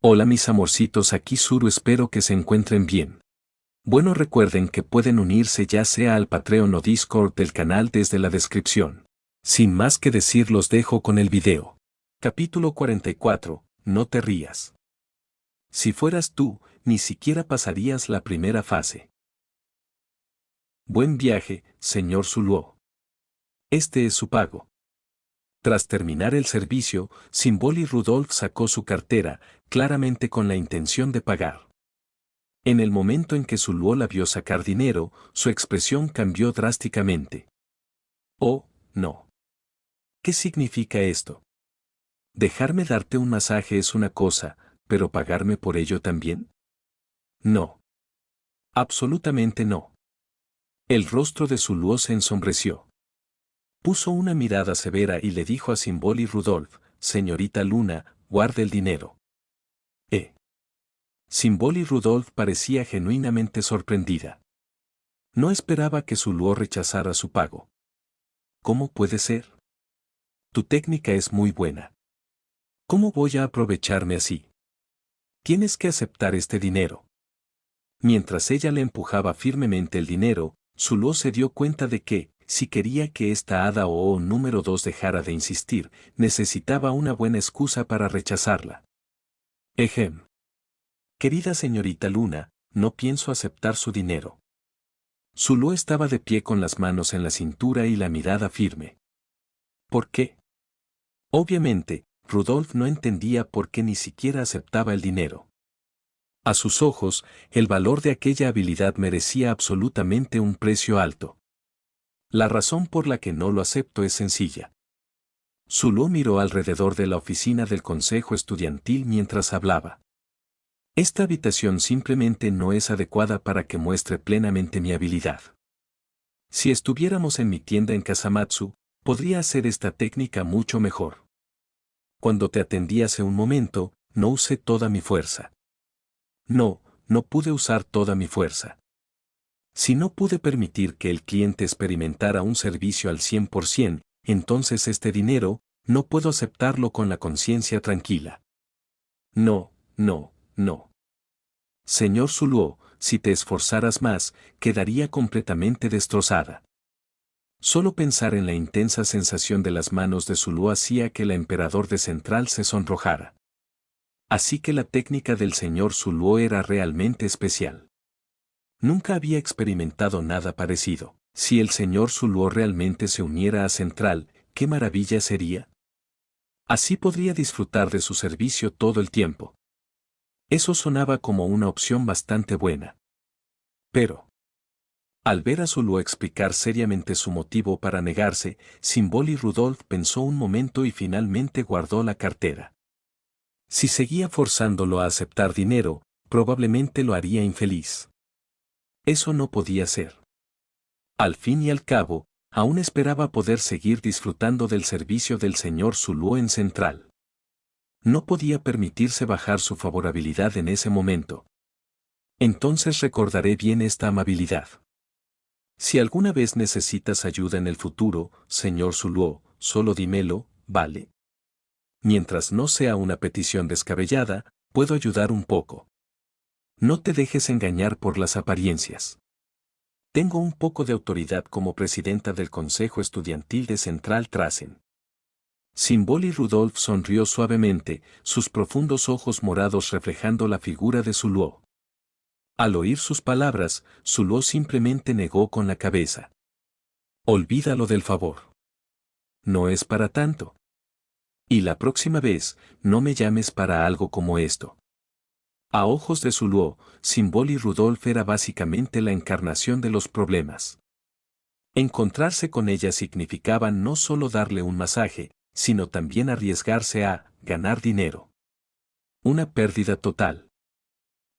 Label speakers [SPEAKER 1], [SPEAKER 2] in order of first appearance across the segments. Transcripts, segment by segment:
[SPEAKER 1] Hola mis amorcitos, aquí Zuru, espero que se encuentren bien. Bueno, recuerden que pueden unirse ya sea al Patreon o Discord del canal desde la descripción. Sin más que decir, los dejo con el video. Capítulo 44. No te rías. Si fueras tú, ni siquiera pasarías la primera fase. Buen viaje, señor Zuluo. Este es su pago. Tras terminar el servicio, Symbol Rudolph sacó su cartera, claramente con la intención de pagar. En el momento en que Zuluo la vio sacar dinero, su expresión cambió drásticamente. Oh, no. ¿Qué significa esto? Dejarme darte un masaje es una cosa, pero pagarme por ello también. No. Absolutamente no. El rostro de Zuluo se ensombreció. Puso una mirada severa y le dijo a Symbol Rudolph: señorita Luna, guarde el dinero. Symbol Rudolph parecía genuinamente sorprendida. No esperaba que Zuluo rechazara su pago. ¿Cómo puede ser? Tu técnica es muy buena. ¿Cómo voy a aprovecharme así? Tienes que aceptar este dinero. Mientras ella le empujaba firmemente el dinero, Zuluo se dio cuenta de que, si quería que esta hada o número 2 dejara de insistir, necesitaba una buena excusa para rechazarla. Ejem. Querida señorita Luna, no pienso aceptar su dinero. Zuluo estaba de pie con las manos en la cintura y la mirada firme. ¿Por qué? Obviamente, Rudolph no entendía por qué ni siquiera aceptaba el dinero. A sus ojos, el valor de aquella habilidad merecía absolutamente un precio alto. La razón por la que no lo acepto es sencilla. Zuluo miró alrededor de la oficina del consejo estudiantil mientras hablaba. Esta habitación simplemente no es adecuada para que muestre plenamente mi habilidad. Si estuviéramos en mi tienda en Kasamatsu, podría hacer esta técnica mucho mejor. Cuando te atendí hace un momento, no usé toda mi fuerza. No pude usar toda mi fuerza. Si no pude permitir que el cliente experimentara un servicio al 100%, entonces este dinero, no puedo aceptarlo con la conciencia tranquila. No. Señor Zuluo, si te esforzaras más, quedaría completamente destrozada. Solo pensar en la intensa sensación de las manos de Zuluo hacía que el emperador de Central se sonrojara. Así que la técnica del señor Zuluo era realmente especial. Nunca había experimentado nada parecido. Si el señor Zuluo realmente se uniera a Central, ¿qué maravilla sería? Así podría disfrutar de su servicio todo el tiempo. Eso sonaba como una opción bastante buena. Pero, al ver a Zuluo explicar seriamente su motivo para negarse, Symbol Rudolph pensó un momento y finalmente guardó la cartera. Si seguía forzándolo a aceptar dinero, probablemente lo haría infeliz. Eso no podía ser. Al fin y al cabo, aún esperaba poder seguir disfrutando del servicio del señor Zuluo en Central. No podía permitirse bajar su favorabilidad en ese momento. Entonces recordaré bien esta amabilidad. Si alguna vez necesitas ayuda en el futuro, señor Zuluo, solo dímelo, ¿vale? Mientras no sea una petición descabellada, puedo ayudar un poco. No te dejes engañar por las apariencias. Tengo un poco de autoridad como presidenta del Consejo Estudiantil de Central Trasen. Symbol Rudolph sonrió suavemente, sus profundos ojos morados reflejando la figura de Zuluo. Al oír sus palabras, Zuluo simplemente negó con la cabeza. Olvídalo del favor. No es para tanto. Y la próxima vez, no me llames para algo como esto. A ojos de Zuluo, Symbol Rudolph era básicamente la encarnación de los problemas. Encontrarse con ella significaba no solo darle un masaje, sino también arriesgarse a ganar dinero. Una pérdida total.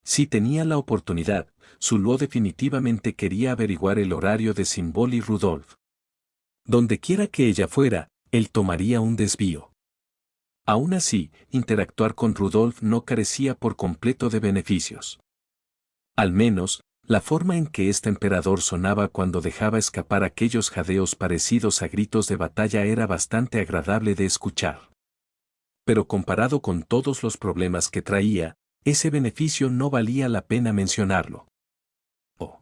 [SPEAKER 1] Si tenía la oportunidad, Zuluo definitivamente quería averiguar el horario de Symbol Rudolph. Dondequiera que ella fuera, él tomaría un desvío. Aún así, interactuar con Rudolph no carecía por completo de beneficios. Al menos, la forma en que este emperador sonaba cuando dejaba escapar aquellos jadeos parecidos a gritos de batalla era bastante agradable de escuchar. Pero comparado con todos los problemas que traía, ese beneficio no valía la pena mencionarlo. Oh.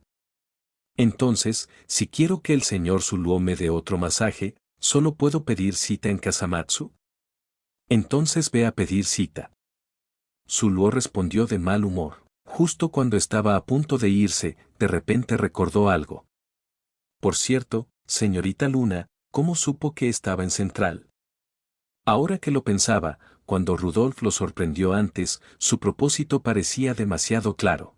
[SPEAKER 1] Entonces, si quiero que el señor Zuluo me dé otro masaje, ¿solo puedo pedir cita en Kasamatsu? Entonces ve a pedir cita. Zuluo respondió de mal humor. Justo cuando estaba a punto de irse, de repente recordó algo. Por cierto, señorita Luna, ¿cómo supo que estaba en Central? Ahora que lo pensaba, cuando Rudolf lo sorprendió antes, su propósito parecía demasiado claro.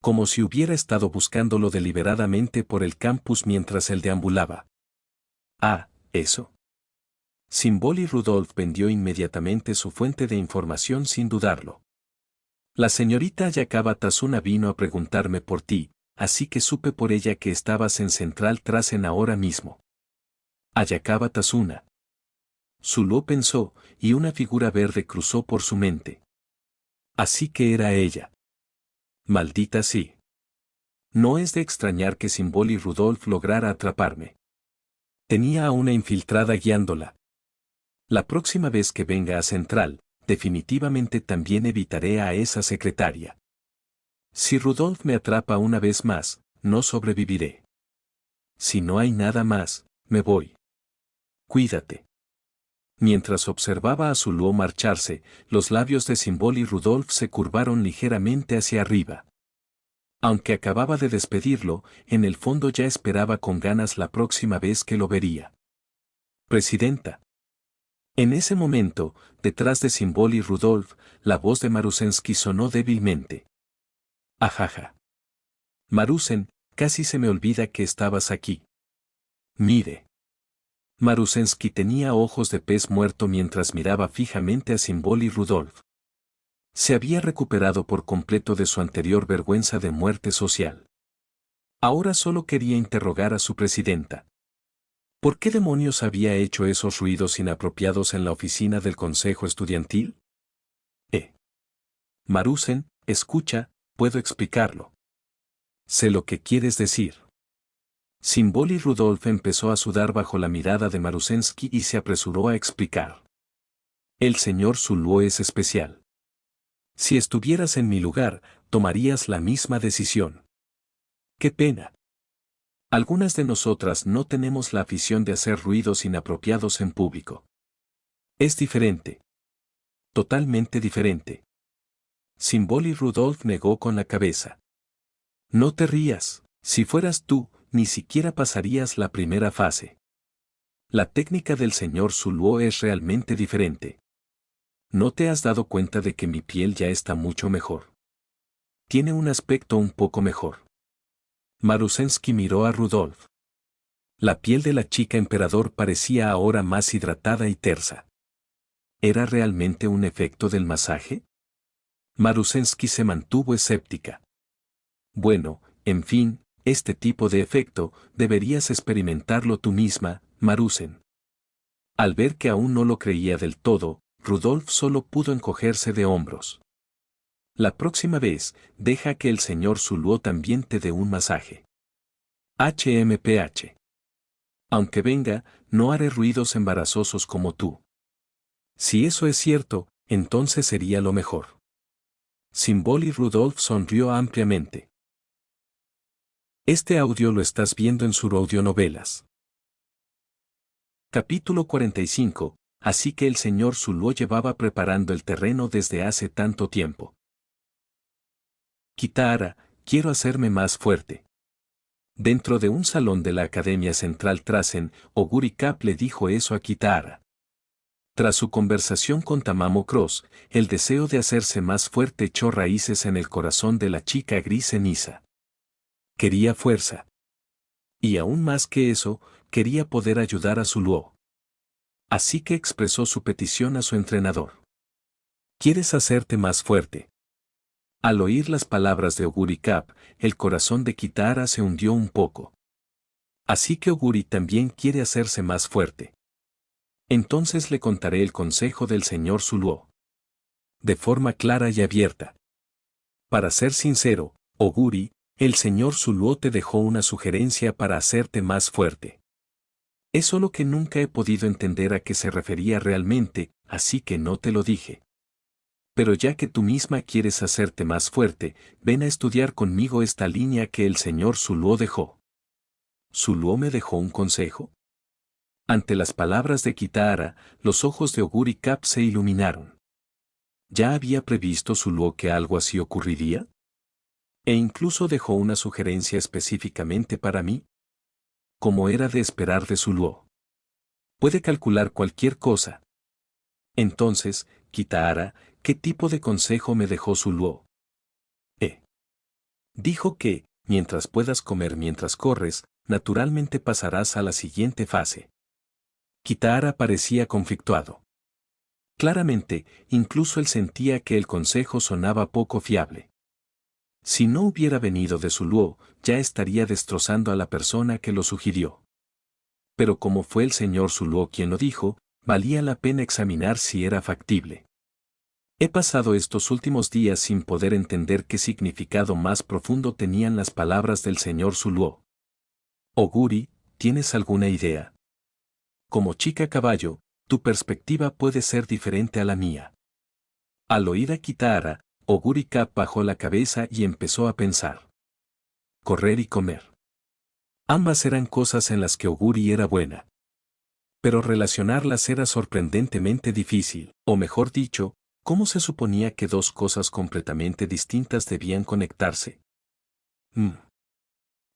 [SPEAKER 1] Como si hubiera estado buscándolo deliberadamente por el campus mientras él deambulaba. Ah, eso. Symbol y Rudolf vendió inmediatamente su fuente de información sin dudarlo. La señorita Ayakawa Tazuna vino a preguntarme por ti, así que supe por ella que estabas en Central Trasen ahora mismo. Ayakawa Tazuna. Zuluo pensó, y una figura verde cruzó por su mente. Así que era ella. Maldita sí. No es de extrañar que Symbol y Rudolf lograra atraparme. Tenía a una infiltrada guiándola. La próxima vez que venga a Central, definitivamente también evitaré a esa secretaria. Si Rudolf me atrapa una vez más, no sobreviviré. Si no hay nada más, me voy. Cuídate. Mientras observaba a Zuluo marcharse, los labios de Symbol y Rudolf se curvaron ligeramente hacia arriba. Aunque acababa de despedirlo, en el fondo ya esperaba con ganas la próxima vez que lo vería. Presidenta. En ese momento, detrás de Symbol y Rudolf, la voz de Marusensky sonó débilmente. Ajaja. Marusen, casi se me olvida que estabas aquí. Mire. Marusensky tenía ojos de pez muerto mientras miraba fijamente a Symbol y Rudolf. Se había recuperado por completo de su anterior vergüenza de muerte social. Ahora solo quería interrogar a su presidenta. ¿Por qué demonios había hecho esos ruidos inapropiados en la oficina del consejo estudiantil? Marusen, escucha, puedo explicarlo. Sé lo que quieres decir. Symbol y Rudolf empezó a sudar bajo la mirada de Marusensky y se apresuró a explicar. El señor Zuluo es especial. Si estuvieras en mi lugar, tomarías la misma decisión. ¡Qué pena! Algunas de nosotras no tenemos la afición de hacer ruidos inapropiados en público. Es diferente. Totalmente diferente. Symbol y Rudolf negó con la cabeza. No te rías, si fueras tú, ni siquiera pasarías la primera fase. La técnica del señor Zuluo es realmente diferente. ¿No te has dado cuenta de que mi piel ya está mucho mejor? Tiene un aspecto un poco mejor. Marusensky miró a Rudolf. La piel de la chica emperador parecía ahora más hidratada y tersa. ¿Era realmente un efecto del masaje? Marusensky se mantuvo escéptica. Bueno, en fin, este tipo de efecto, deberías experimentarlo tú misma, Marusen. Al ver que aún no lo creía del todo, Rudolf solo pudo encogerse de hombros. La próxima vez, deja que el señor Zuluo también te dé un masaje. HMPH. Aunque venga, no haré ruidos embarazosos como tú. Si eso es cierto, entonces sería lo mejor. Symbol y Rudolf sonrió ampliamente. Este audio lo estás viendo en Suraudionovelas. Capítulo 45. Así que el señor Zuluo llevaba preparando el terreno desde hace tanto tiempo. Kitahara, quiero hacerme más fuerte. Dentro de un salón de la Academia Central Trasen, Oguri Cap le dijo eso a Kitahara. Tras su conversación con Tamamo Cross, el deseo de hacerse más fuerte echó raíces en el corazón de la chica gris ceniza. Quería fuerza. Y aún más que eso, quería poder ayudar a Zuluo. Así que expresó su petición a su entrenador. ¿Quieres hacerte más fuerte? Al oír las palabras de Oguri Cap, el corazón de Kitahara se hundió un poco. Así que Oguri también quiere hacerse más fuerte. Entonces le contaré el consejo del señor Zuluo. De forma clara y abierta. Para ser sincero, Oguri, el señor Zuluo te dejó una sugerencia para hacerte más fuerte. Es solo que nunca he podido entender a qué se refería realmente, así que no te lo dije. Pero ya que tú misma quieres hacerte más fuerte, ven a estudiar conmigo esta línea que el señor Zuluo dejó. ¿Zuluo me dejó un consejo? Ante las palabras de Kitahara, los ojos de Oguri Cap se iluminaron. ¿Ya había previsto Zuluo que algo así ocurriría? E incluso dejó una sugerencia específicamente para mí. Como era de esperar de Zuluo. Puede calcular cualquier cosa. Entonces, Kitahara, ¿qué tipo de consejo me dejó Zuluo? Dijo que, mientras puedas comer mientras corres, naturalmente pasarás a la siguiente fase. Kitahara parecía conflictuado. Claramente, incluso él sentía que el consejo sonaba poco fiable. Si no hubiera venido de Zuluo, ya estaría destrozando a la persona que lo sugirió. Pero como fue el señor Zuluo quien lo dijo, valía la pena examinar si era factible. He pasado estos últimos días sin poder entender qué significado más profundo tenían las palabras del señor Zuluo. Oguri, ¿tienes alguna idea? Como chica caballo, tu perspectiva puede ser diferente a la mía. Al oír a Kitahara, Oguri Cap bajó la cabeza y empezó a pensar. Correr y comer. Ambas eran cosas en las que Oguri era buena. Pero relacionarlas era sorprendentemente difícil, o mejor dicho, ¿cómo se suponía que dos cosas completamente distintas debían conectarse?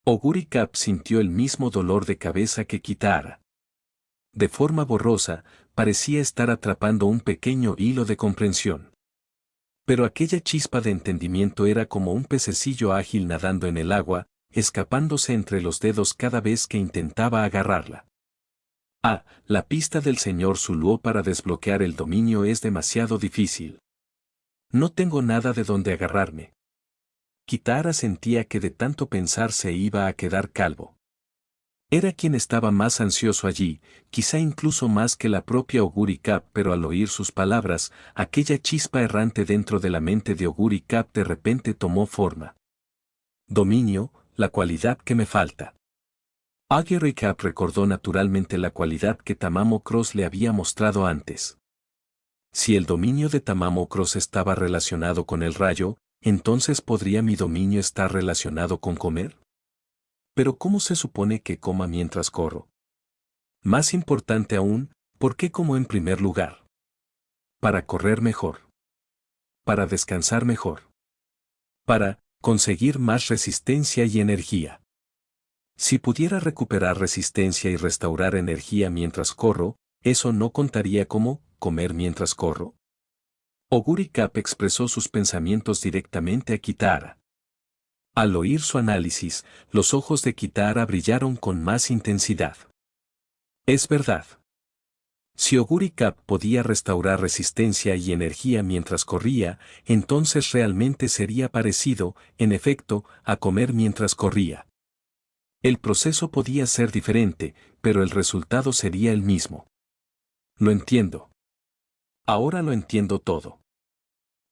[SPEAKER 1] Oguri Cap sintió el mismo dolor de cabeza que Kitahara. De forma borrosa, parecía estar atrapando un pequeño hilo de comprensión. Pero aquella chispa de entendimiento era como un pececillo ágil nadando en el agua, escapándose entre los dedos cada vez que intentaba agarrarla. La pista del señor Zuluo para desbloquear el dominio es demasiado difícil. No tengo nada de donde agarrarme. Kitahara sentía que de tanto pensar se iba a quedar calvo. Era quien estaba más ansioso allí, quizá incluso más que la propia Oguri Cap, pero al oír sus palabras, aquella chispa errante dentro de la mente de Oguri Cap de repente tomó forma. Dominio, la cualidad que me falta. Oguri Cap recordó naturalmente la cualidad que Tamamo Cross le había mostrado antes. Si el dominio de Tamamo Cross estaba relacionado con el rayo, entonces ¿podría mi dominio estar relacionado con comer? Pero ¿cómo se supone que coma mientras corro? Más importante aún, ¿por qué como en primer lugar? Para correr mejor. Para descansar mejor. Para conseguir más resistencia y energía. Si pudiera recuperar resistencia y restaurar energía mientras corro, ¿eso no contaría como comer mientras corro? Oguri Cap expresó sus pensamientos directamente a Kitahara. Al oír su análisis, los ojos de Kitahara brillaron con más intensidad. Es verdad. Si Oguri Cap podía restaurar resistencia y energía mientras corría, entonces realmente sería parecido, en efecto, a comer mientras corría. El proceso podía ser diferente, pero el resultado sería el mismo. Lo entiendo. Ahora lo entiendo todo.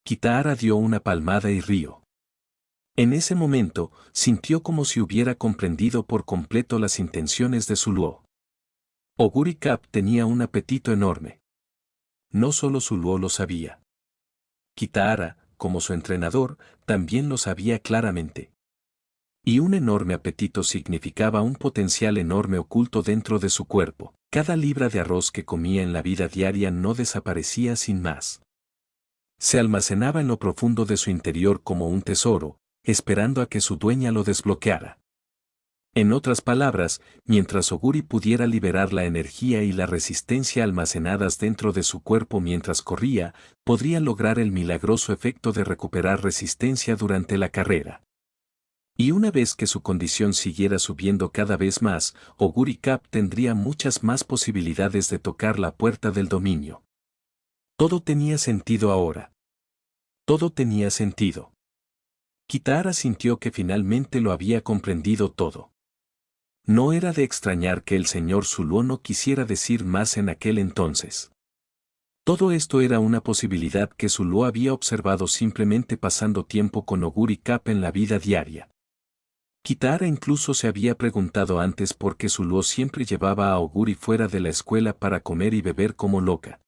[SPEAKER 1] Kitahara dio una palmada y rió. En ese momento, sintió como si hubiera comprendido por completo las intenciones de Zuluo. Oguri Cap tenía un apetito enorme. No solo Zuluo lo sabía. Kitahara, como su entrenador, también lo sabía claramente. Y un enorme apetito significaba un potencial enorme oculto dentro de su cuerpo. Cada libra de arroz que comía en la vida diaria no desaparecía sin más. Se almacenaba en lo profundo de su interior como un tesoro, esperando a que su dueña lo desbloqueara. En otras palabras, mientras Oguri pudiera liberar la energía y la resistencia almacenadas dentro de su cuerpo mientras corría, podría lograr el milagroso efecto de recuperar resistencia durante la carrera. Y una vez que su condición siguiera subiendo cada vez más, Oguri Cap tendría muchas más posibilidades de tocar la puerta del dominio. Todo tenía sentido ahora. Todo tenía sentido. Kitahara sintió que finalmente lo había comprendido todo. No era de extrañar que el señor Zuluo no quisiera decir más en aquel entonces. Todo esto era una posibilidad que Zuluo había observado simplemente pasando tiempo con Oguri Cap en la vida diaria. Kitahara incluso se había preguntado antes por qué Zuluo siempre llevaba a Oguri fuera de la escuela para comer y beber como loca.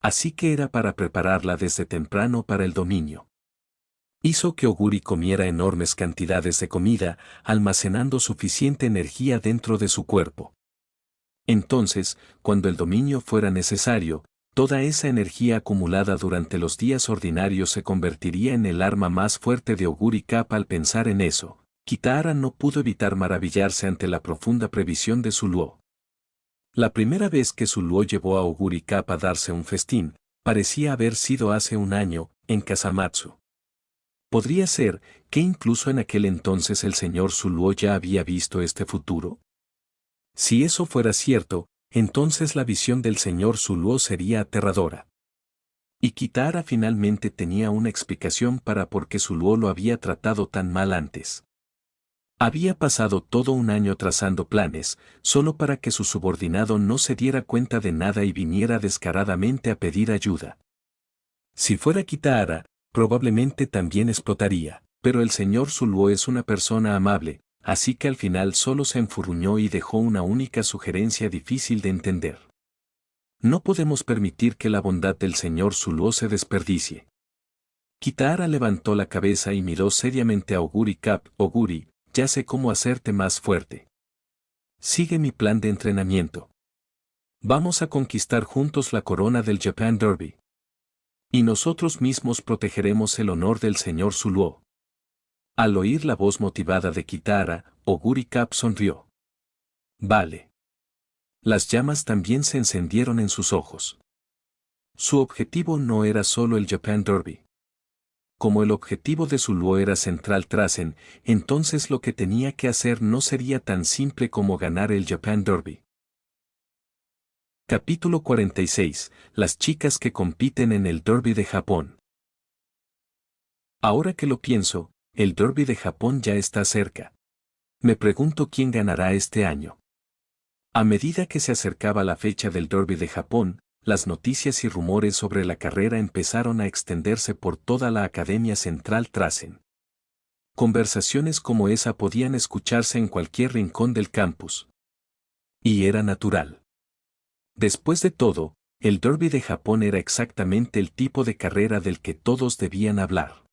[SPEAKER 1] Así que era para prepararla desde temprano para el dominio. Hizo que Oguri comiera enormes cantidades de comida, almacenando suficiente energía dentro de su cuerpo. Entonces, cuando el dominio fuera necesario, toda esa energía acumulada durante los días ordinarios se convertiría en el arma más fuerte de Oguri Kappa. Al pensar en eso, Kitahara no pudo evitar maravillarse ante la profunda previsión de Zuluo. La primera vez que Zuluo llevó a Oguri Kappa a darse un festín, parecía haber sido hace un año, en Kasamatsu. ¿Podría ser que incluso en aquel entonces el señor Zuluo ya había visto este futuro? Si eso fuera cierto, entonces la visión del señor Zuluo sería aterradora. Y Kitahara finalmente tenía una explicación para por qué Zuluo lo había tratado tan mal antes. Había pasado todo un año trazando planes, solo para que su subordinado no se diera cuenta de nada y viniera descaradamente a pedir ayuda. Si fuera Kitahara, probablemente también explotaría, pero el señor Zuluo es una persona amable, así que al final solo se enfurruñó y dejó una única sugerencia difícil de entender. No podemos permitir que la bondad del señor Zuluo se desperdicie. Kitahara levantó la cabeza y miró seriamente a Oguri Kappa. Oguri, ya sé cómo hacerte más fuerte. Sigue mi plan de entrenamiento. Vamos a conquistar juntos la corona del Japan Derby. Y nosotros mismos protegeremos el honor del señor Zuluo. Al oír la voz motivada de Kitahara, Oguri Kappa sonrió. Vale. Las llamas también se encendieron en sus ojos. Su objetivo no era solo el Japan Derby. Como el objetivo de Zuluo era Central Trasen, entonces lo que tenía que hacer no sería tan simple como ganar el Japan Derby. Capítulo 46. Las chicas que compiten en el Derby de Japón. Ahora que lo pienso, el Derby de Japón ya está cerca. Me pregunto quién ganará este año. A medida que se acercaba la fecha del Derby de Japón, las noticias y rumores sobre la carrera empezaron a extenderse por toda la Academia Central Trasen. Conversaciones como esa podían escucharse en cualquier rincón del campus. Y era natural. Después de todo, el Derby de Japón era exactamente el tipo de carrera del que todos debían hablar.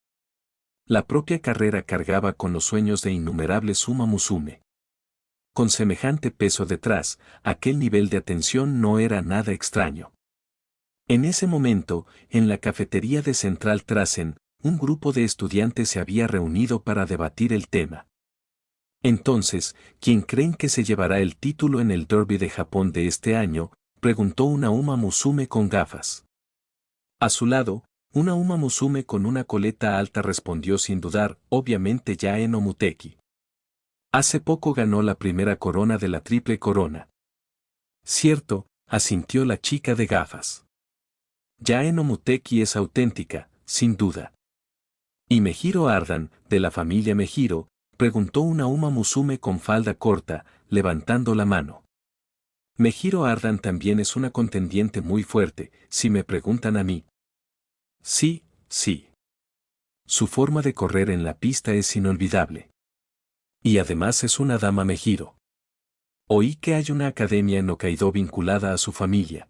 [SPEAKER 1] La propia carrera cargaba con los sueños de innumerables Uma Musume. Con semejante peso detrás, aquel nivel de atención no era nada extraño. En ese momento, en la cafetería de Central Trasen, un grupo de estudiantes se había reunido para debatir el tema. Entonces, ¿quién creen que se llevará el título en el Derby de Japón de este año?, preguntó una Uma Musume con gafas. A su lado, una Uma Musume con una coleta alta respondió sin dudar, obviamente Yae no Muteki. Hace poco ganó la primera corona de la triple corona. Cierto, asintió la chica de gafas. Yae no Muteki es auténtica, sin duda. ¿Y Mejiro Ardan, de la familia Mejiro?, preguntó una Uma Musume con falda corta, levantando la mano. Mejiro Ardan también es una contendiente muy fuerte, si me preguntan a mí. Sí, sí. Su forma de correr en la pista es inolvidable. Y además es una dama Mejiro. Oí que hay una academia en Hokkaido vinculada a su familia.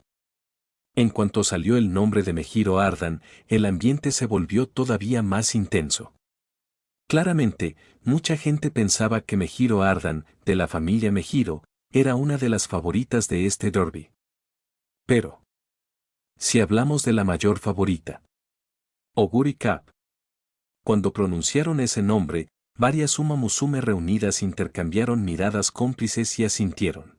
[SPEAKER 1] En cuanto salió el nombre de Mejiro Ardan, el ambiente se volvió todavía más intenso. Claramente, mucha gente pensaba que Mejiro Ardan, de la familia Mejiro, era una de las favoritas de este derby. Pero, si hablamos de la mayor favorita, Oguri Kappa. Cuando pronunciaron ese nombre, varias Uma Musume reunidas intercambiaron miradas cómplices y asintieron.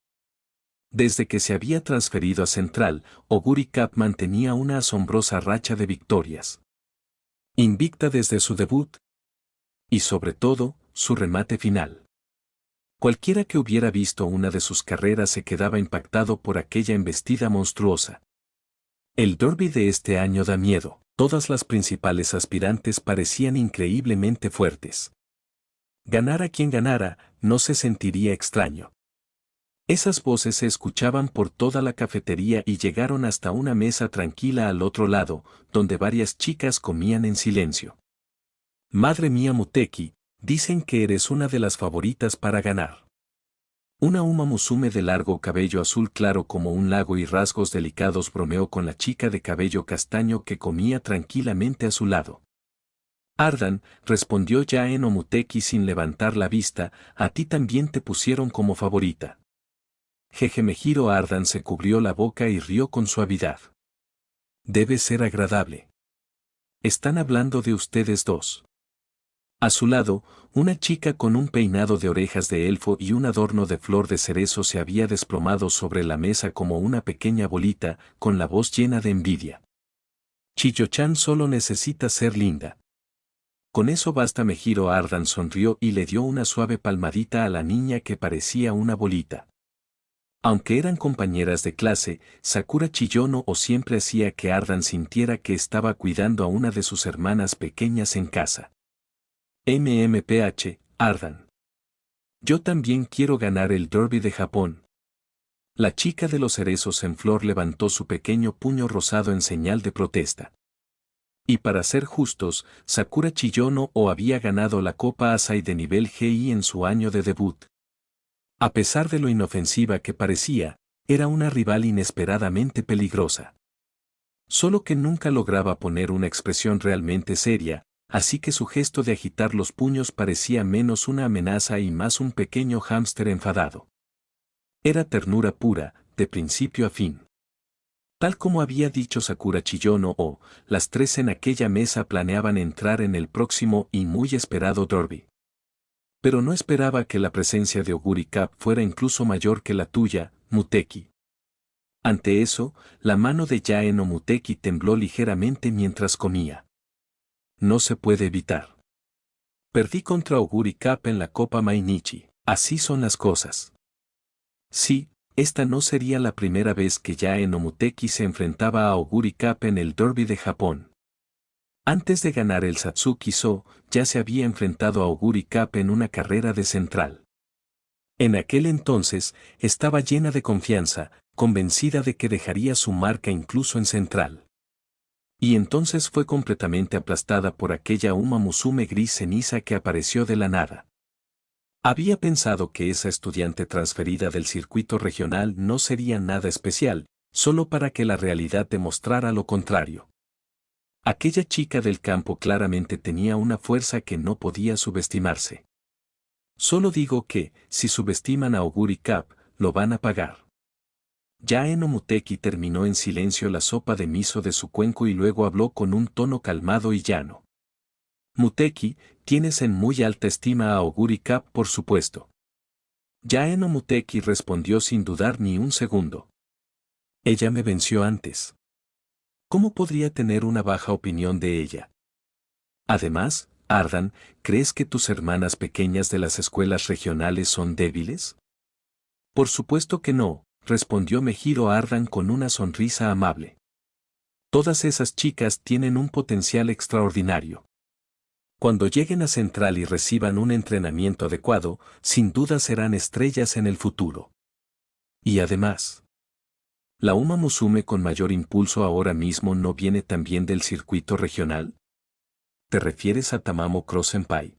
[SPEAKER 1] Desde que se había transferido a Central, Oguri Kappa mantenía una asombrosa racha de victorias. Invicta desde su debut. Y sobre todo, su remate final. Cualquiera que hubiera visto una de sus carreras se quedaba impactado por aquella embestida monstruosa. El derby de este año da miedo, todas las principales aspirantes parecían increíblemente fuertes. Ganara quien ganara, no se sentiría extraño. Esas voces se escuchaban por toda la cafetería y llegaron hasta una mesa tranquila al otro lado, donde varias chicas comían en silencio. Madre mía Muteki, dicen que eres una de las favoritas para ganar. Una Uma Musume de largo cabello azul claro como un lago y rasgos delicados bromeó con la chica de cabello castaño que comía tranquilamente a su lado. Ardan, respondió Yaen Omuteki sin levantar la vista, a ti también te pusieron como favorita. Jeje Mejiro Ardan se cubrió la boca y rió con suavidad. Debe ser agradable. Están hablando de ustedes dos. A su lado, una chica con un peinado de orejas de elfo y un adorno de flor de cerezo se había desplomado sobre la mesa como una pequeña bolita, con la voz llena de envidia. Chiyo-chan solo necesita ser linda. Con eso basta. Mejiro Ardan sonrió y le dio una suave palmadita a la niña que parecía una bolita. Aunque eran compañeras de clase, Sakura Chiyono siempre hacía que Ardan sintiera que estaba cuidando a una de sus hermanas pequeñas en casa. MMPH, Ardan. Yo también quiero ganar el Derby de Japón. La chica de los cerezos en flor levantó su pequeño puño rosado en señal de protesta. Y para ser justos, Sakura Chiyono había ganado la Copa Asai de nivel GI en su año de debut. A pesar de lo inofensiva que parecía, era una rival inesperadamente peligrosa. Solo que nunca lograba poner una expresión realmente seria, así que su gesto de agitar los puños parecía menos una amenaza y más un pequeño hámster enfadado. Era ternura pura, de principio a fin. Tal como había dicho Sakura Chiyono, las tres en aquella mesa planeaban entrar en el próximo y muy esperado derby. Pero no esperaba que la presencia de Oguri Cap fuera incluso mayor que la tuya, Muteki. Ante eso, la mano de Yaen Muteki tembló ligeramente mientras comía. No se puede evitar. Perdí contra Oguri Cap en la Copa Mainichi. Así son las cosas. Sí, esta no sería la primera vez que Yaen Muteki se enfrentaba a Oguri Cap en el Derby de Japón. Antes de ganar el Satsuki-so, ya se había enfrentado a Oguri Cap en una carrera de central. En aquel entonces, estaba llena de confianza, convencida de que dejaría su marca incluso en central. Y entonces fue completamente aplastada por aquella Uma Musume gris ceniza que apareció de la nada. Había pensado que esa estudiante transferida del circuito regional no sería nada especial, solo para que la realidad demostrara lo contrario. Aquella chica del campo claramente tenía una fuerza que no podía subestimarse. Solo digo que, si subestiman a Oguri Cap, lo van a pagar. Yaen Muteki terminó en silencio la sopa de miso de su cuenco y luego habló con un tono calmado y llano. Muteki, tienes en muy alta estima a Oguri Cap, por supuesto. Yaen Muteki respondió sin dudar ni un segundo. Ella me venció antes. ¿Cómo podría tener una baja opinión de ella? Además, Ardan, ¿crees que tus hermanas pequeñas de las escuelas regionales son débiles? Por supuesto que no, respondió Mejiro Ardan con una sonrisa amable. Todas esas chicas tienen un potencial extraordinario. Cuando lleguen a Central y reciban un entrenamiento adecuado, sin duda serán estrellas en el futuro. Y además, ¿la Uma Musume con mayor impulso ahora mismo no viene también del circuito regional? ¿Te refieres a Tamamo Cross Senpai?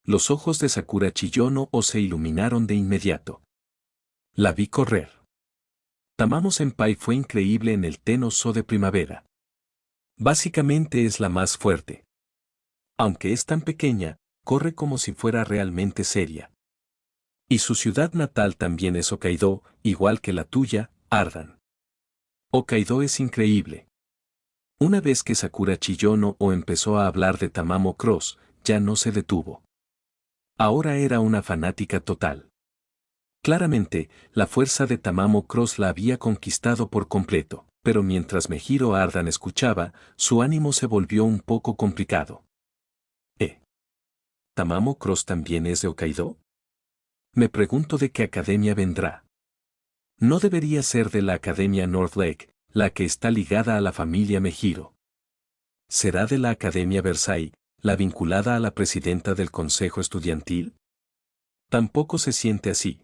[SPEAKER 1] Los ojos de Sakura Chiyono se iluminaron de inmediato. La vi correr. Tamamo Senpai fue increíble en el Tenno-so de primavera. Básicamente es la más fuerte. Aunque es tan pequeña, corre como si fuera realmente seria. Y su ciudad natal también es Hokkaido, igual que la tuya, Ardan. Hokkaido es increíble. Una vez que Sakura Chiyono empezó a hablar de Tamamo Cross, ya no se detuvo. Ahora era una fanática total. Claramente, la fuerza de Tamamo Cross la había conquistado por completo, pero mientras Mejiro Ardan escuchaba, su ánimo se volvió un poco complicado. ¿Tamamo Cross también es de Hokkaido? Me pregunto de qué academia vendrá. No debería ser de la Academia North Lake, la que está ligada a la familia Mejiro. ¿Será de la Academia Versailles, la vinculada a la presidenta del Consejo Estudiantil? Tampoco se siente así.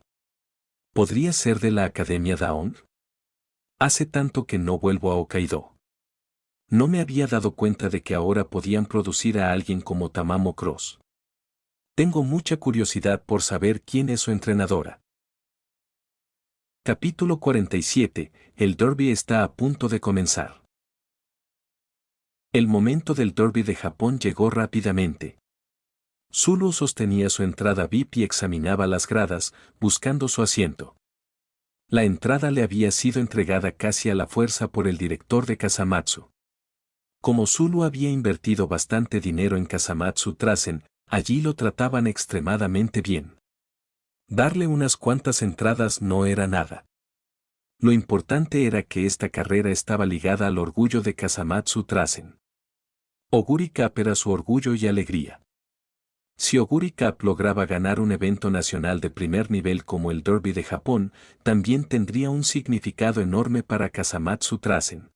[SPEAKER 1] ¿Podría ser de la Academia Daon? Hace tanto que no vuelvo a Hokkaido. No me había dado cuenta de que ahora podían producir a alguien como Tamamo Cross. Tengo mucha curiosidad por saber quién es su entrenadora. Capítulo 47. El derby está a punto de comenzar. El momento del derby de Japón llegó rápidamente. Zulu sostenía su entrada VIP y examinaba las gradas, buscando su asiento. La entrada le había sido entregada casi a la fuerza por el director de Kasamatsu. Como Zulu había invertido bastante dinero en Kasamatsu Trasen, allí lo trataban extremadamente bien. Darle unas cuantas entradas no era nada. Lo importante era que esta carrera estaba ligada al orgullo de Kasamatsu Trasen. Oguri Cup era su orgullo y alegría. Si Oguri Cup lograba ganar un evento nacional de primer nivel como el Derby de Japón, también tendría un significado enorme para Kasamatsu Trasen.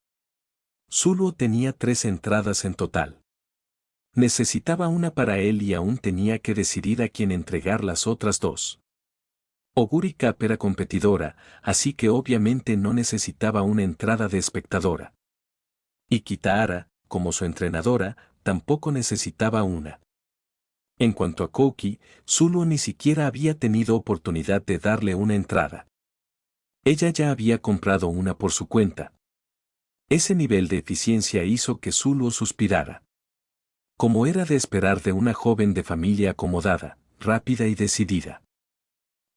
[SPEAKER 1] Zulu tenía 3 entradas en total. Necesitaba una para él y aún tenía que decidir a quién entregar las otras 2. Oguri Cup era competidora, así que obviamente no necesitaba una entrada de espectadora. Y Kitahara, como su entrenadora, tampoco necesitaba una. En cuanto a Kouki, Zulu ni siquiera había tenido oportunidad de darle una entrada. Ella ya había comprado una por su cuenta. Ese nivel de eficiencia hizo que Zulu suspirara. Como era de esperar de una joven de familia acomodada, rápida y decidida.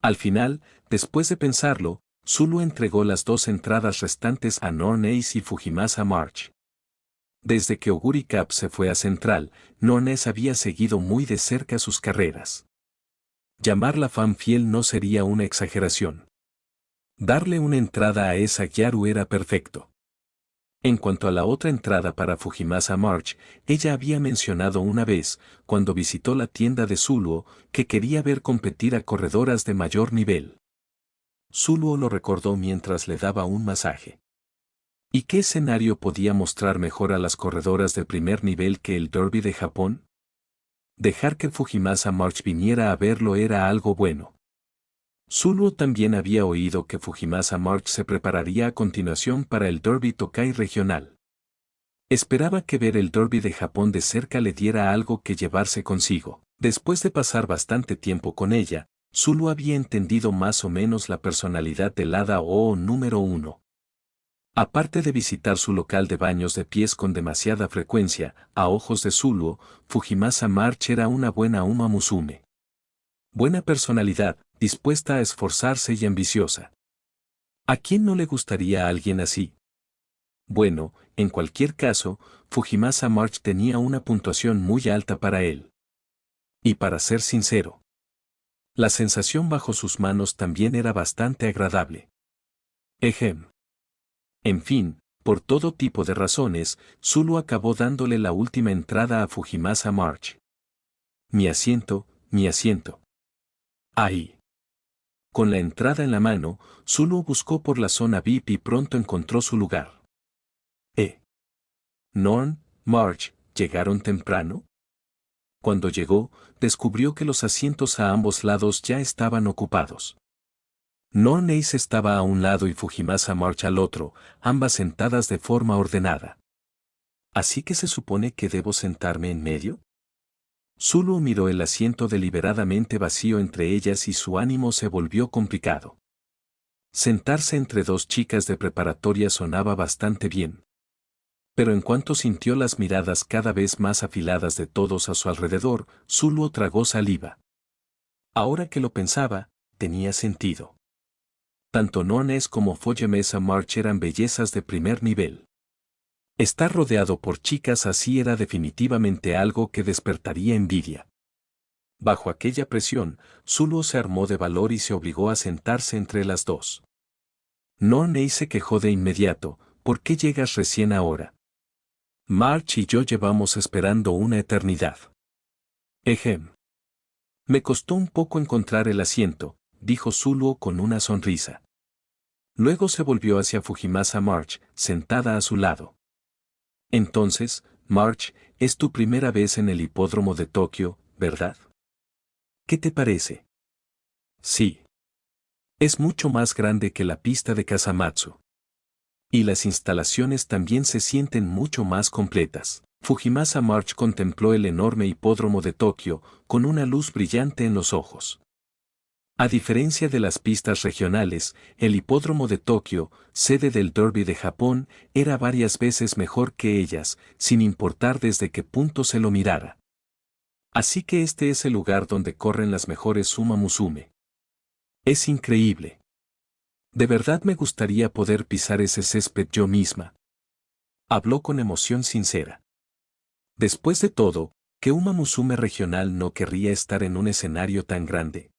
[SPEAKER 1] Al final, después de pensarlo, Zulu entregó las 2 entradas restantes a Norn Ace y Fujimasa March. Desde que Oguri Cup se fue a Central, Norn Ace había seguido muy de cerca sus carreras. Llamarla fan fiel no sería una exageración. Darle una entrada a esa Gyaru era perfecto. En cuanto a la otra entrada para Fujimasa March, ella había mencionado una vez, cuando visitó la tienda de Zuluo, que quería ver competir a corredoras de mayor nivel. Zuluo lo recordó mientras le daba un masaje. ¿Y qué escenario podía mostrar mejor a las corredoras de primer nivel que el Derby de Japón? Dejar que Fujimasa March viniera a verlo era algo bueno. Zuluo también había oído que Fujimasa March se prepararía a continuación para el Derby Tokai regional. Esperaba que ver el Derby de Japón de cerca le diera algo que llevarse consigo. Después de pasar bastante tiempo con ella, Zuluo había entendido más o menos la personalidad del hada O número 1. Aparte de visitar su local de baños de pies con demasiada frecuencia, a ojos de Zuluo, Fujimasa March era una buena Uma Musume. Buena personalidad, dispuesta a esforzarse y ambiciosa. ¿A quién no le gustaría a alguien así? Bueno, en cualquier caso, Fujimasa March tenía una puntuación muy alta para él. Y para ser sincero, la sensación bajo sus manos también era bastante agradable. Ejem. En fin, por todo tipo de razones, Zulu acabó dándole la última entrada a Fujimasa March. Mi asiento, mi asiento. Ahí. Con la entrada en la mano, Zulu buscó por la zona VIP y pronto encontró su lugar. Norn, March, ¿llegaron temprano? Cuando llegó, descubrió que los asientos a ambos lados ya estaban ocupados. Norn Ace estaba a un lado y Fujimasa March al otro, ambas sentadas de forma ordenada. ¿Así que se supone que debo sentarme en medio? Zulu miró el asiento deliberadamente vacío entre ellas y su ánimo se volvió complicado. Sentarse entre 2 chicas de preparatoria sonaba bastante bien. Pero en cuanto sintió las miradas cada vez más afiladas de todos a su alrededor, Zulu tragó saliva. Ahora que lo pensaba, tenía sentido. Tanto Norn Ace como Fujimasa March eran bellezas de primer nivel. Estar rodeado por chicas así era definitivamente algo que despertaría envidia. Bajo aquella presión, Zulu se armó de valor y se obligó a sentarse entre las 2. Norn Ace se quejó de inmediato, ¿por qué llegas recién ahora? March y yo llevamos esperando una eternidad. Ejem. Me costó un poco encontrar el asiento, dijo Zulu con una sonrisa. Luego se volvió hacia Fujimasa March, sentada a su lado. Entonces, March, es tu primera vez en el hipódromo de Tokio, ¿verdad? ¿Qué te parece? Sí. Es mucho más grande que la pista de Kasamatsu. Y las instalaciones también se sienten mucho más completas. Fujimasa March contempló el enorme hipódromo de Tokio, con una luz brillante en los ojos. A diferencia de las pistas regionales, el hipódromo de Tokio, sede del Derby de Japón, era varias veces mejor que ellas, sin importar desde qué punto se lo mirara. Así que este es el lugar donde corren las mejores Suma Musume. Es increíble. De verdad me gustaría poder pisar ese césped yo misma. Habló con emoción sincera. Después de todo, ¿qué Uma Musume regional no querría estar en un escenario tan grande?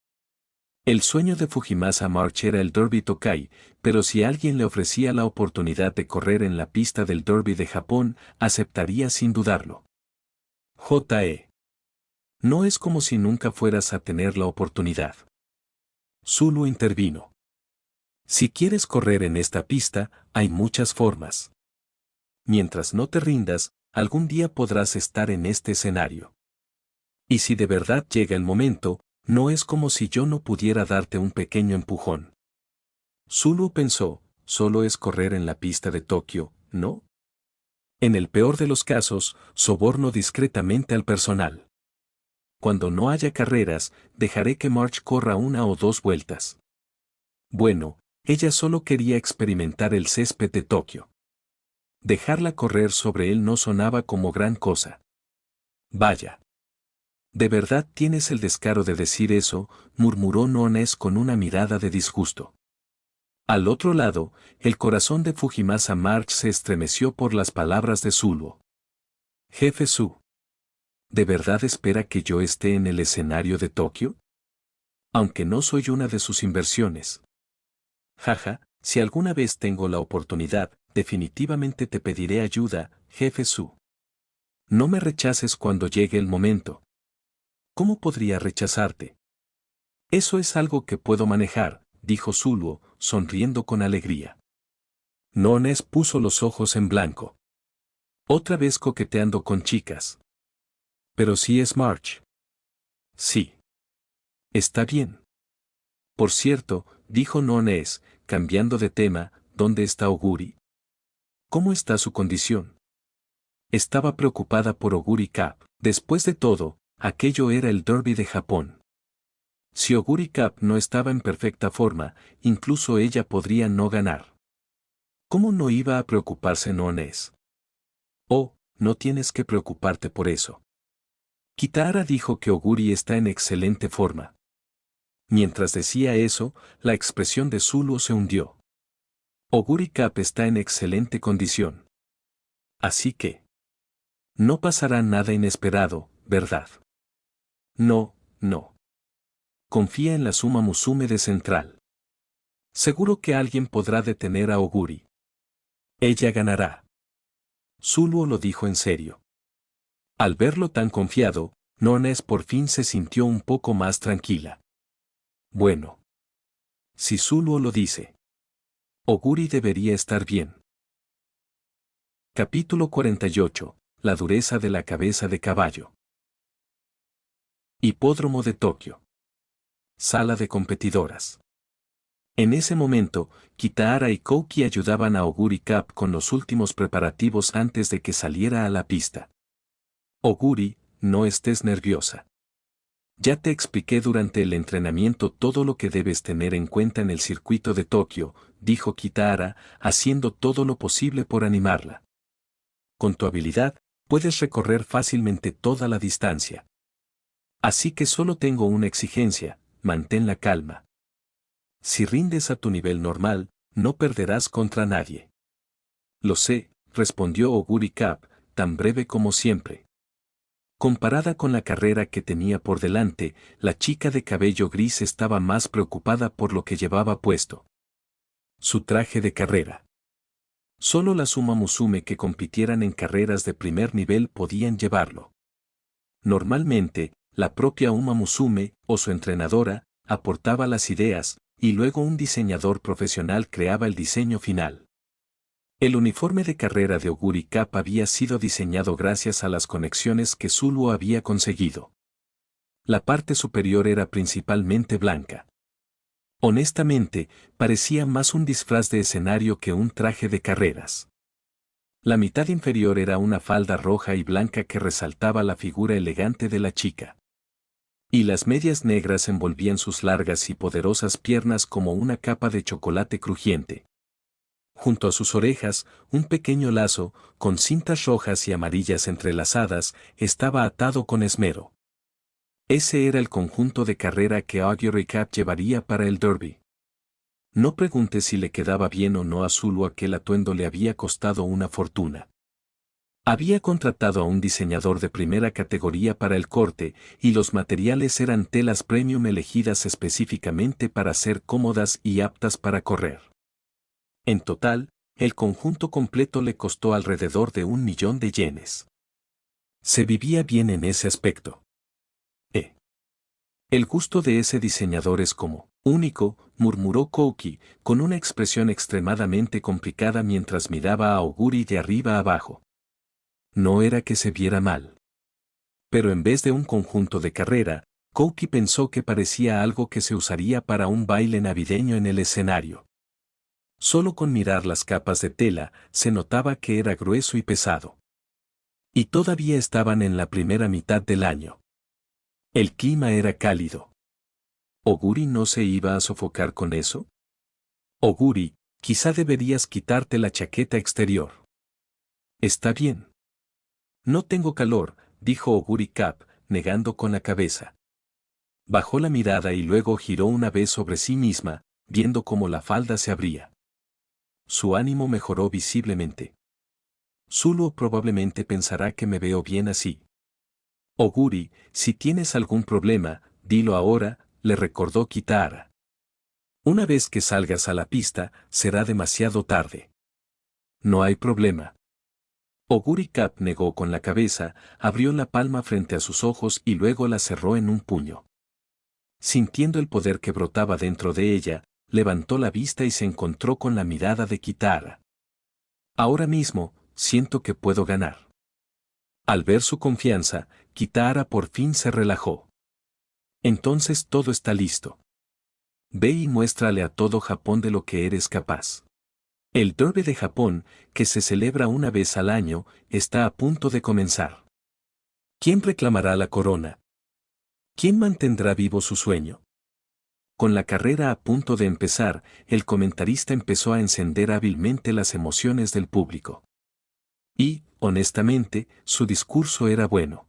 [SPEAKER 1] El sueño de Fujimasa March era el Derby Tokai, pero si alguien le ofrecía la oportunidad de correr en la pista del Derby de Japón, aceptaría sin dudarlo. J.E. No es como si nunca fueras a tener la oportunidad. Zulu intervino. Si quieres correr en esta pista, hay muchas formas. Mientras no te rindas, algún día podrás estar en este escenario. Y si de verdad llega el momento, no es como si yo no pudiera darte un pequeño empujón. Zulu pensó, solo es correr en la pista de Tokio, ¿no? En el peor de los casos, soborno discretamente al personal. Cuando no haya carreras, dejaré que March corra 1 o 2 vueltas. Bueno, ella solo quería experimentar el césped de Tokio. Dejarla correr sobre él no sonaba como gran cosa. Vaya. ¿De verdad tienes el descaro de decir eso?, murmuró Nones con una mirada de disgusto. Al otro lado, el corazón de Fujimasa March se estremeció por las palabras de Zulu. Jefe Su. ¿De verdad espera que yo esté en el escenario de Tokio? Aunque no soy una de sus inversiones. Jaja, si alguna vez tengo la oportunidad, definitivamente te pediré ayuda, jefe Su. No me rechaces cuando llegue el momento. ¿Cómo podría rechazarte? Eso es algo que puedo manejar, dijo Zulu, sonriendo con alegría. Nones puso los ojos en blanco. Otra vez coqueteando con chicas. Pero sí es March. Sí. Está bien. Por cierto, dijo Nones, cambiando de tema, ¿dónde está Oguri? ¿Cómo está su condición? Estaba preocupada por Oguri Cap. Después de todo, aquello era el Derby de Japón. Si Oguri Cap no estaba en perfecta forma, incluso ella podría no ganar. ¿Cómo no iba a preocuparse Nones? Oh, no tienes que preocuparte por eso. Kitahara dijo que Oguri está en excelente forma. Mientras decía eso, la expresión de Zulu se hundió. Oguri Cap está en excelente condición. Así que no pasará nada inesperado, ¿verdad? No, no. Confía en la Suma Musume de Central. Seguro que alguien podrá detener a Oguri. Ella ganará. Zulu lo dijo en serio. Al verlo tan confiado, Nones por fin se sintió un poco más tranquila. Bueno. Si Zulu lo dice. Oguri debería estar bien. Capítulo 48. La dureza de la cabeza de caballo. Hipódromo de Tokio. Sala de competidoras. En ese momento, Kitahara y Kouki ayudaban a Oguri Cap con los últimos preparativos antes de que saliera a la pista. Oguri, no estés nerviosa. Ya te expliqué durante el entrenamiento todo lo que debes tener en cuenta en el circuito de Tokio, dijo Kitahara, haciendo todo lo posible por animarla. Con tu habilidad, puedes recorrer fácilmente toda la distancia. Así que solo tengo una exigencia, mantén la calma. Si rindes a tu nivel normal, no perderás contra nadie. Lo sé, respondió Oguri Cap, tan breve como siempre. Comparada con la carrera que tenía por delante, la chica de cabello gris estaba más preocupada por lo que llevaba puesto. Su traje de carrera. Solo las Uma Musume que compitieran en carreras de primer nivel podían llevarlo. Normalmente, la propia Uma Musume, o su entrenadora, aportaba las ideas, y luego un diseñador profesional creaba el diseño final. El uniforme de carrera de Oguri Cap había sido diseñado gracias a las conexiones que Zulu había conseguido. La parte superior era principalmente blanca. Honestamente, parecía más un disfraz de escenario que un traje de carreras. La mitad inferior era una falda roja y blanca que resaltaba la figura elegante de la chica. Y las medias negras envolvían sus largas y poderosas piernas como una capa de chocolate crujiente. Junto a sus orejas, un pequeño lazo, con cintas rojas y amarillas entrelazadas, estaba atado con esmero. Ese era el conjunto de carrera que Augury Cap llevaría para el Derby. No pregunte si le quedaba bien o no a Zulu, aquel atuendo le había costado una fortuna. Había contratado a un diseñador de primera categoría para el corte, y los materiales eran telas premium elegidas específicamente para ser cómodas y aptas para correr. En total, el conjunto completo le costó alrededor de 1.000.000 de yenes. Se vivía bien en ese aspecto. El gusto de ese diseñador es como único, murmuró Kouki, con una expresión extremadamente complicada mientras miraba a Augury de arriba abajo. No era que se viera mal. Pero en vez de un conjunto de carrera, Kouki pensó que parecía algo que se usaría para un baile navideño en el escenario. Solo con mirar las capas de tela, se notaba que era grueso y pesado. Y todavía estaban en la primera mitad del año. El clima era cálido. ¿Augury no se iba a sofocar con eso? Augury, quizá deberías quitarte la chaqueta exterior. Está bien. No tengo calor, dijo Augury Cap, negando con la cabeza. Bajó la mirada y luego giró una vez sobre sí misma, viendo cómo la falda se abría. Su ánimo mejoró visiblemente. Zulu probablemente pensará que me veo bien así. Augury, si tienes algún problema, dilo ahora, le recordó Kitahara. Una vez que salgas a la pista, será demasiado tarde. No hay problema. Augury Cap negó con la cabeza, abrió la palma frente a sus ojos y luego la cerró en un puño. Sintiendo el poder que brotaba dentro de ella, levantó la vista y se encontró con la mirada de Kitahara. Ahora mismo, siento que puedo ganar. Al ver su confianza, Kitahara por fin se relajó. Entonces todo está listo. Ve y muéstrale a todo Japón de lo que eres capaz. El Derby de Japón, que se celebra una vez al año, está a punto de comenzar. ¿Quién reclamará la corona? ¿Quién mantendrá vivo su sueño? Con la carrera a punto de empezar, el comentarista empezó a encender hábilmente las emociones del público. Y, honestamente, su discurso era bueno.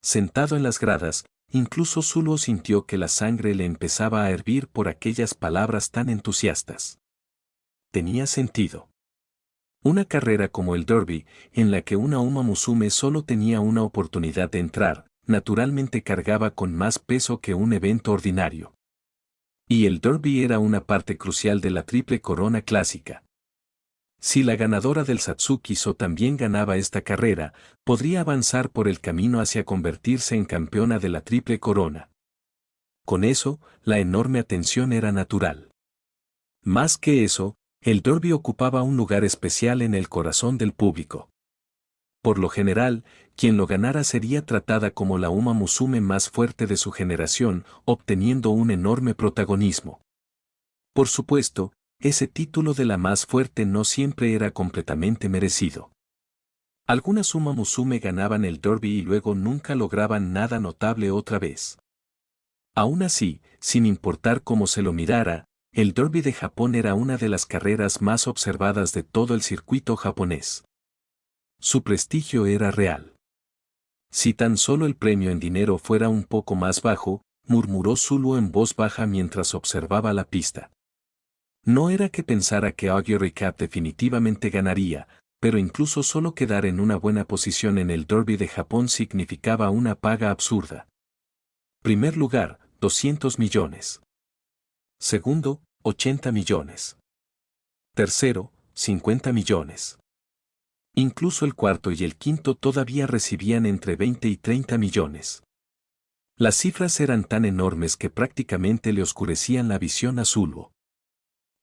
[SPEAKER 1] Sentado en las gradas, incluso Zulu sintió que la sangre le empezaba a hervir por aquellas palabras tan entusiastas. Tenía sentido. Una carrera como el Derby, en la que una Uma Musume solo tenía una oportunidad de entrar, naturalmente cargaba con más peso que un evento ordinario. Y el Derby era una parte crucial de la triple corona clásica. Si la ganadora del Satsuki-so también ganaba esta carrera, podría avanzar por el camino hacia convertirse en campeona de la triple corona. Con eso, la enorme atención era natural. Más que eso, el Derby ocupaba un lugar especial en el corazón del público. Por lo general, quien lo ganara sería tratada como la Uma Musume más fuerte de su generación, obteniendo un enorme protagonismo. Por supuesto, ese título de la más fuerte no siempre era completamente merecido. Algunas Uma Musume ganaban el Derby y luego nunca lograban nada notable otra vez. Aún así, sin importar cómo se lo mirara, el Derby de Japón era una de las carreras más observadas de todo el circuito japonés. Su prestigio era real. Si tan solo el premio en dinero fuera un poco más bajo, murmuró Zulu en voz baja mientras observaba la pista. No era que pensara que Augury Cap definitivamente ganaría, pero incluso solo quedar en una buena posición en el Derby de Japón significaba una paga absurda. Primer lugar, 200 millones. Segundo, 80 millones. Tercero, 50 millones. Incluso el cuarto y el quinto todavía recibían entre 20 y 30 millones. Las cifras eran tan enormes que prácticamente le oscurecían la visión a Zulu.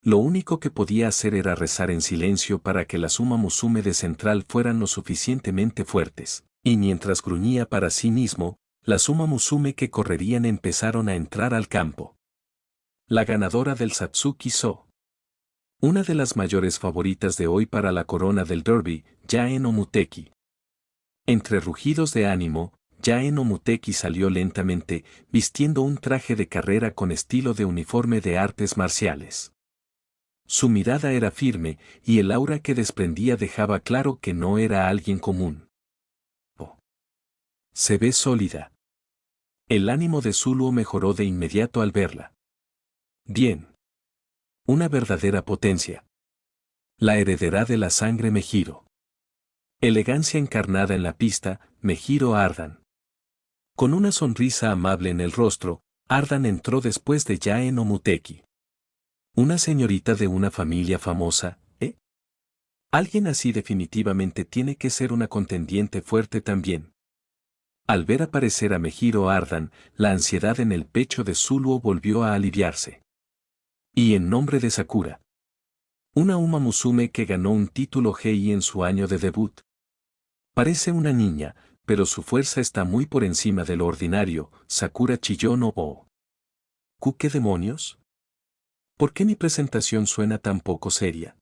[SPEAKER 1] Lo único que podía hacer era rezar en silencio para que las Uma Musume de Central fueran lo suficientemente fuertes, y mientras gruñía para sí mismo, las Uma Musume que correrían empezaron a entrar al campo. La ganadora del Satsuki-so. Una de las mayores favoritas de hoy para la corona del Derby, Yaen Omuteki. Entre rugidos de ánimo, Yae no Muteki salió lentamente, vistiendo un traje de carrera con estilo de uniforme de artes marciales. Su mirada era firme, y el aura que desprendía dejaba claro que no era alguien común. Oh. Se ve sólida. El ánimo de Zuluo mejoró de inmediato al verla. Bien. Una verdadera potencia. La heredera de la sangre Mejiro. Elegancia encarnada en la pista, Mejiro Ardan. Con una sonrisa amable en el rostro, Ardan entró después de Yae no Muteki. Una señorita de una familia famosa, ¿eh? Alguien así definitivamente tiene que ser una contendiente fuerte también. Al ver aparecer a Mejiro Ardan, la ansiedad en el pecho de Zuluo volvió a aliviarse. Y en nombre de Sakura. Una Uma Musume que ganó un título Hei en su año de debut. Parece una niña, pero su fuerza está muy por encima de lo ordinario, Sakura Chiyono o. ¿Qué demonios? ¿Por qué mi presentación suena tan poco seria?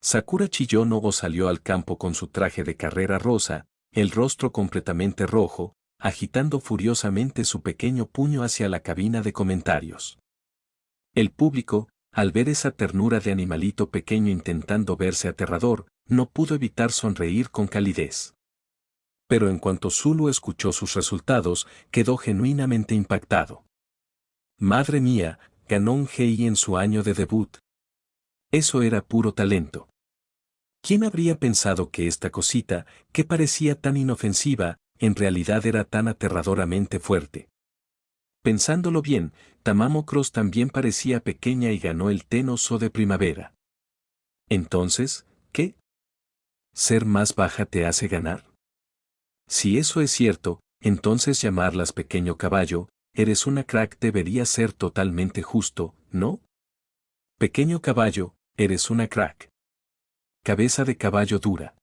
[SPEAKER 1] Sakura Chiyono o salió al campo con su traje de carrera rosa, el rostro completamente rojo, agitando furiosamente su pequeño puño hacia la cabina de comentarios. El público, al ver esa ternura de animalito pequeño intentando verse aterrador, no pudo evitar sonreír con calidez. Pero en cuanto Zulu escuchó sus resultados, quedó genuinamente impactado. Madre mía, ganó un Hei en su año de debut. Eso era puro talento. ¿Quién habría pensado que esta cosita, que parecía tan inofensiva, en realidad era tan aterradoramente fuerte? Pensándolo bien, Tamamo Cross también parecía pequeña y ganó el Tenoso de primavera. Entonces, ¿qué? ¿Ser más baja te hace ganar? Si eso es cierto, entonces llamarlas pequeño caballo, eres una crack debería ser totalmente justo, ¿no? Pequeño caballo, eres una crack. Cabeza de caballo dura.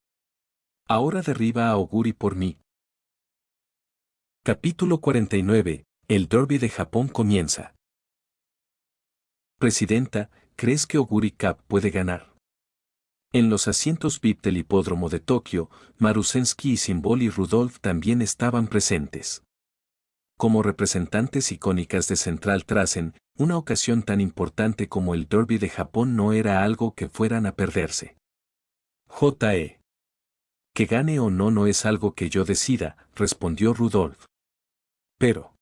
[SPEAKER 1] Ahora derriba a Oguri por mí. Capítulo 49. El derby de Japón comienza. Presidenta, ¿crees que Oguri Cup puede ganar? En los asientos VIP del hipódromo de Tokio, Marusensky y Symbol y Rudolph también estaban presentes. Como representantes icónicas de Central Trasen, una ocasión tan importante como el derby de Japón no era algo que fueran a perderse. J.E. Que gane o no es algo que yo decida, respondió Rudolph. Pero.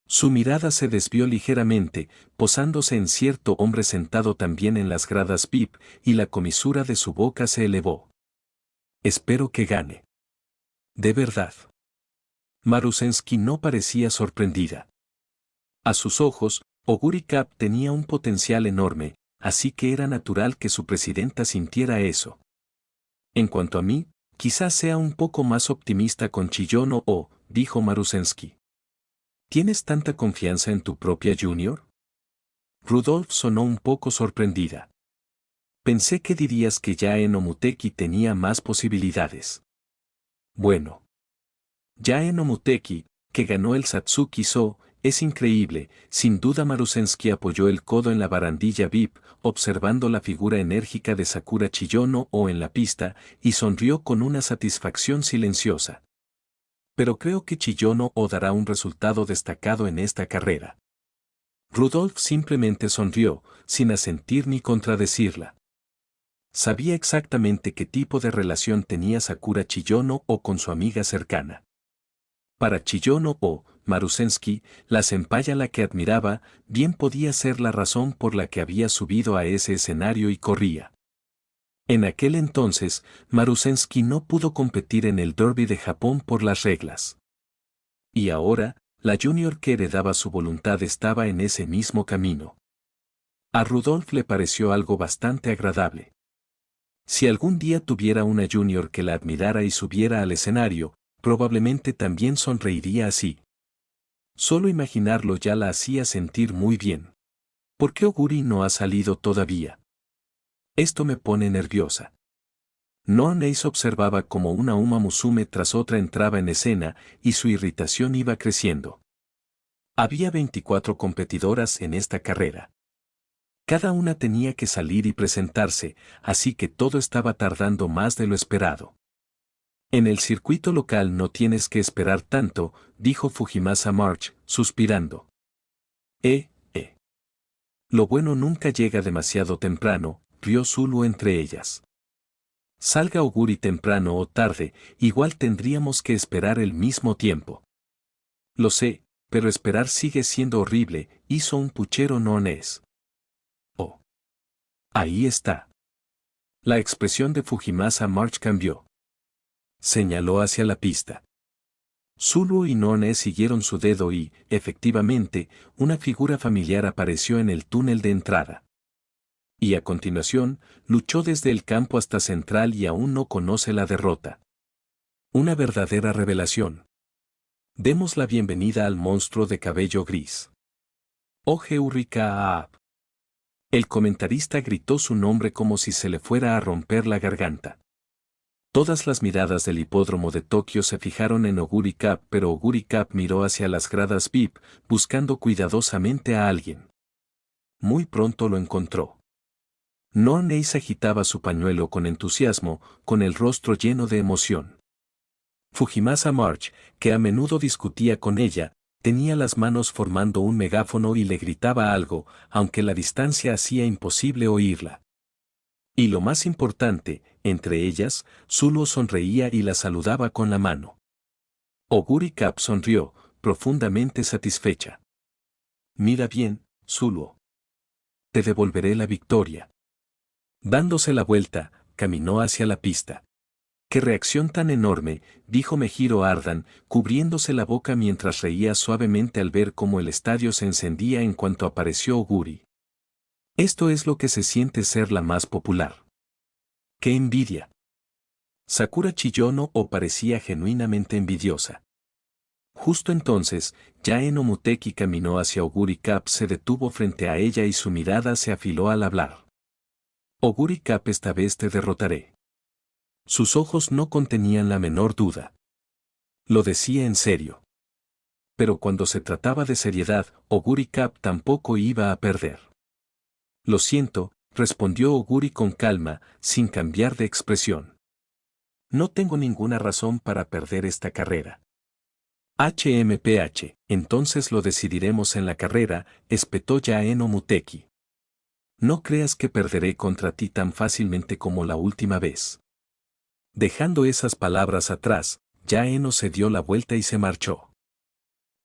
[SPEAKER 1] Su mirada se desvió ligeramente, posándose en cierto hombre sentado también en las gradas VIP, y la comisura de su boca se elevó. Espero que gane. ¿De verdad? Marusensky no parecía sorprendida. A sus ojos, Oguri Cup tenía un potencial enorme, así que era natural que su presidenta sintiera eso. En cuanto a mí, quizás sea un poco más optimista con Chiyono o, dijo Marusensky. ¿Tienes tanta confianza en tu propia Junior? Rudolph sonó un poco sorprendida. Pensé que dirías que Yae no Muteki tenía más posibilidades. Bueno. Yae no Muteki, que ganó el Satsuki-so, es increíble, sin duda Marusensky apoyó el codo en la barandilla VIP, observando la figura enérgica de Sakura Chiyono o en la pista, y sonrió con una satisfacción silenciosa. Pero creo que Chiyono o dará un resultado destacado en esta carrera. Rudolph simplemente sonrió, sin asentir ni contradecirla. Sabía exactamente qué tipo de relación tenía Sakura Chiyono o con su amiga cercana. Para Chiyono o Marusensky, la senpai a la que admiraba, bien podía ser la razón por la que había subido a ese escenario y corría. En aquel entonces, Marusensky no pudo competir en el derby de Japón por las reglas. Y ahora, la junior que heredaba su voluntad estaba en ese mismo camino. A Rudolph le pareció algo bastante agradable. Si algún día tuviera una junior que la admirara y subiera al escenario, probablemente también sonreiría así. Solo imaginarlo ya la hacía sentir muy bien. ¿Por qué Oguri no ha salido todavía? Esto me pone nerviosa. No-Ace observaba cómo una Uma Musume tras otra entraba en escena, y su irritación iba creciendo. Había 24 competidoras en esta carrera. Cada una tenía que salir y presentarse, así que todo estaba tardando más de lo esperado. En el circuito local no tienes que esperar tanto, dijo Fujimasa March, suspirando. Lo bueno nunca llega demasiado temprano, rió Zulu entre ellas. Salga Oguri temprano o tarde, igual tendríamos que esperar el mismo tiempo. Lo sé, pero esperar sigue siendo horrible, hizo un puchero nones. Oh. Ahí está. La expresión de Fujimasa March cambió. Señaló hacia la pista. Zulu y None siguieron su dedo y, efectivamente, una figura familiar apareció en el túnel de entrada. Y a continuación, luchó desde el campo hasta Central y aún no conoce la derrota. Una verdadera revelación. Demos la bienvenida al monstruo de cabello gris. Ojeurika Aab. El comentarista gritó su nombre como si se le fuera a romper la garganta. Todas las miradas del hipódromo de Tokio se fijaron en Oguri Cup, pero Oguri Cup miró hacia las gradas VIP, buscando cuidadosamente a alguien. Muy pronto lo encontró. Norneis agitaba su pañuelo con entusiasmo, con el rostro lleno de emoción. Fujimasa March, que a menudo discutía con ella, tenía las manos formando un megáfono y le gritaba algo, aunque la distancia hacía imposible oírla. Y lo más importante, entre ellas, Zulu sonreía y la saludaba con la mano. Oguri Cup sonrió, profundamente satisfecha. Mira bien, Zulu. Te devolveré la victoria. Dándose la vuelta, caminó hacia la pista. ¡Qué reacción tan enorme!, dijo Mejiro Ardan, cubriéndose la boca mientras reía suavemente al ver cómo el estadio se encendía en cuanto apareció Oguri. Esto es lo que se siente ser la más popular. ¡Qué envidia! Sakura chilló o parecía genuinamente envidiosa. Justo entonces, Yae no Muteki caminó hacia Oguri Cup, se detuvo frente a ella y su mirada se afiló al hablar. Oguri Cup, esta vez te derrotaré. Sus ojos no contenían la menor duda. Lo decía en serio. Pero cuando se trataba de seriedad, Oguri Cup tampoco iba a perder. Lo siento, respondió Oguri con calma, sin cambiar de expresión. No tengo ninguna razón para perder esta carrera. HMPH, entonces lo decidiremos en la carrera, espetó Yae no Muteki. No creas que perderé contra ti tan fácilmente como la última vez. Dejando esas palabras atrás, Yae no se dio la vuelta y se marchó.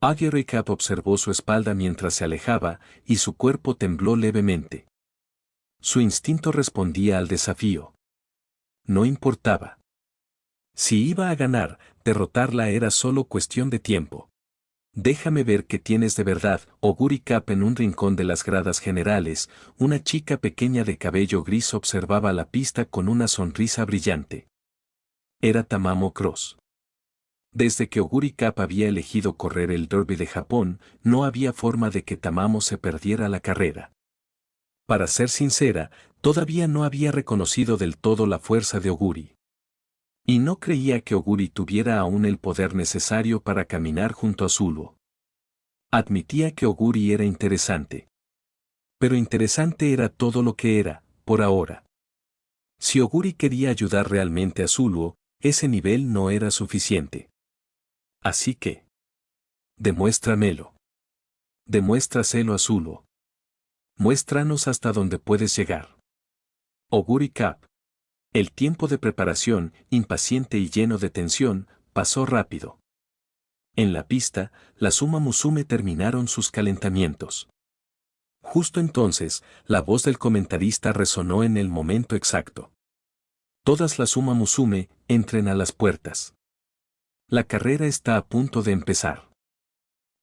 [SPEAKER 1] Oguri Cup observó su espalda mientras se alejaba, y su cuerpo tembló levemente. Su instinto respondía al desafío. No importaba. Si iba a ganar, derrotarla era solo cuestión de tiempo. Déjame ver qué tienes de verdad. Oguri Cup. En un rincón de las gradas generales, una chica pequeña de cabello gris observaba la pista con una sonrisa brillante. Era Tamamo Cross. Desde que Oguri Cup había elegido correr el Derby de Japón, no había forma de que Tamamo se perdiera la carrera. Para ser sincera, todavía no había reconocido del todo la fuerza de Oguri. Y no creía que Oguri tuviera aún el poder necesario para caminar junto a Zulu. Admitía que Oguri era interesante. Pero interesante era todo lo que era, por ahora. Si Oguri quería ayudar realmente a Zulu, ese nivel no era suficiente. Así que... demuéstramelo. Demuéstraselo a Zulu. Muéstranos hasta dónde puedes llegar. Oguri Cup. El tiempo de preparación, impaciente y lleno de tensión, pasó rápido. En la pista, las Uma Musume terminaron sus calentamientos. Justo entonces, la voz del comentarista resonó en el momento exacto. Todas las Uma Musume, entren a las puertas. La carrera está a punto de empezar.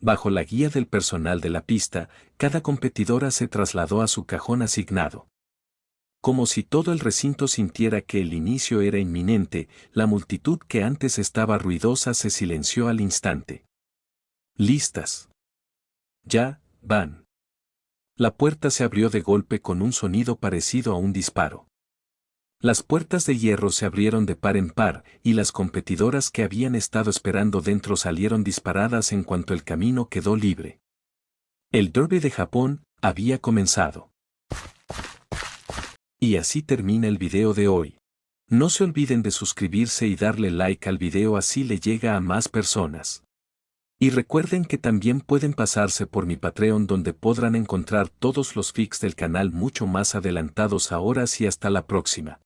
[SPEAKER 1] Bajo la guía del personal de la pista, cada competidora se trasladó a su cajón asignado. Como si todo el recinto sintiera que el inicio era inminente, la multitud que antes estaba ruidosa se silenció al instante. ¿Listas? Ya, van. La puerta se abrió de golpe con un sonido parecido a un disparo. Las puertas de hierro se abrieron de par en par, y las competidoras que habían estado esperando dentro salieron disparadas en cuanto el camino quedó libre. El Derby de Japón había comenzado. Y así termina el video de hoy. No se olviden de suscribirse y darle like al video, así le llega a más personas. Y recuerden que también pueden pasarse por mi Patreon, donde podrán encontrar todos los fix del canal mucho más adelantados. Ahora sí, hasta la próxima.